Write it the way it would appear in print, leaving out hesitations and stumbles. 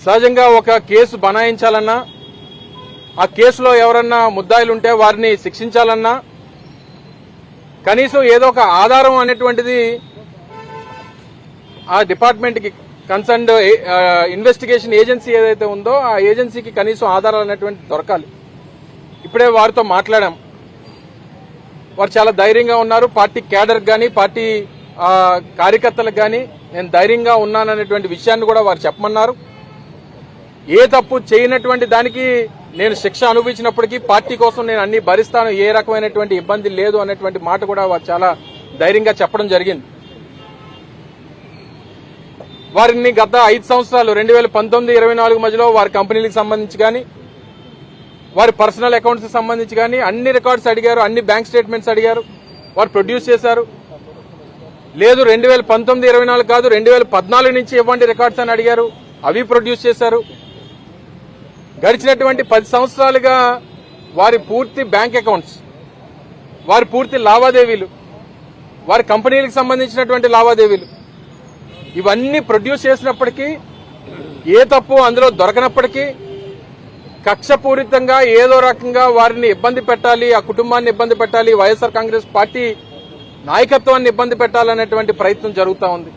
సహజంగా ఒక కేసు బనాయించాలన్నా, ఆ కేసులో ఎవరన్నా ముద్దాయిలు ఉంటే వారిని శిక్షించాలన్నా కనీసం ఏదో ఒక ఆధారం అనేటువంటిది ఆ డిపార్ట్మెంట్కి కన్సర్న్డ్ ఇన్వెస్టిగేషన్ ఏజెన్సీ ఏదైతే ఉందో ఆ ఏజెన్సీకి కనీసం ఆధారాలు అనేటువంటి దొరకాలి. ఇప్పుడే వారితో మాట్లాడాం. వారు చాలా ధైర్యంగా ఉన్నారు. పార్టీ క్యాడర్ కానీ పార్టీ కార్యకర్తలకు కానీ నేను ధైర్యంగా ఉన్నాననేటువంటి విషయాన్ని కూడా వారు చెప్పమన్నారు. ఏ తప్పు చేయనటువంటి దానికి నేను శిక్ష అనుభవించినప్పటికీ పార్టీ కోసం నేను అన్ని భరిస్తాను, ఏ రకమైనటువంటి ఇబ్బంది లేదు అనేటువంటి మాట కూడా వారు చాలా ధైర్యంగా చెప్పడం జరిగింది. వారిని గత 5 సంవత్సరాలు 2019-24 మధ్యలో వారి కంపెనీలకు సంబంధించి కానీ వారి పర్సనల్ అకౌంట్స్ సంబంధించి కానీ అన్ని రికార్డ్స్ అడిగారు, అన్ని బ్యాంక్ స్టేట్మెంట్స్ అడిగారు. వారు ప్రొడ్యూస్ చేశారు. లేదు 2019-24 కాదు 2014 నుంచి ఇవ్వండి రికార్డ్స్ అని అడిగారు, అవి ప్రొడ్యూస్ చేశారు. గడిచినటువంటి 10 సంవత్సరాలుగా వారి పూర్తి బ్యాంక్ అకౌంట్స్, వారి పూర్తి లావాదేవీలు, వారి కంపెనీలకు సంబంధించినటువంటి లావాదేవీలు ఇవన్నీ ప్రొడ్యూస్ చేసినప్పటికీ ఏ తప్పు అందులో దొరకనప్పటికీ కక్షపూరితంగా ఏదో రకంగా వారిని ఇబ్బంది పెట్టాలి, ఆ కుటుంబాన్ని ఇబ్బంది పెట్టాలి, వైఎస్ఆర్ కాంగ్రెస్ పార్టీ నాయకత్వాన్ని ఇబ్బంది పెట్టాలనేటువంటి ప్రయత్నం జరుగుతూ ఉంది.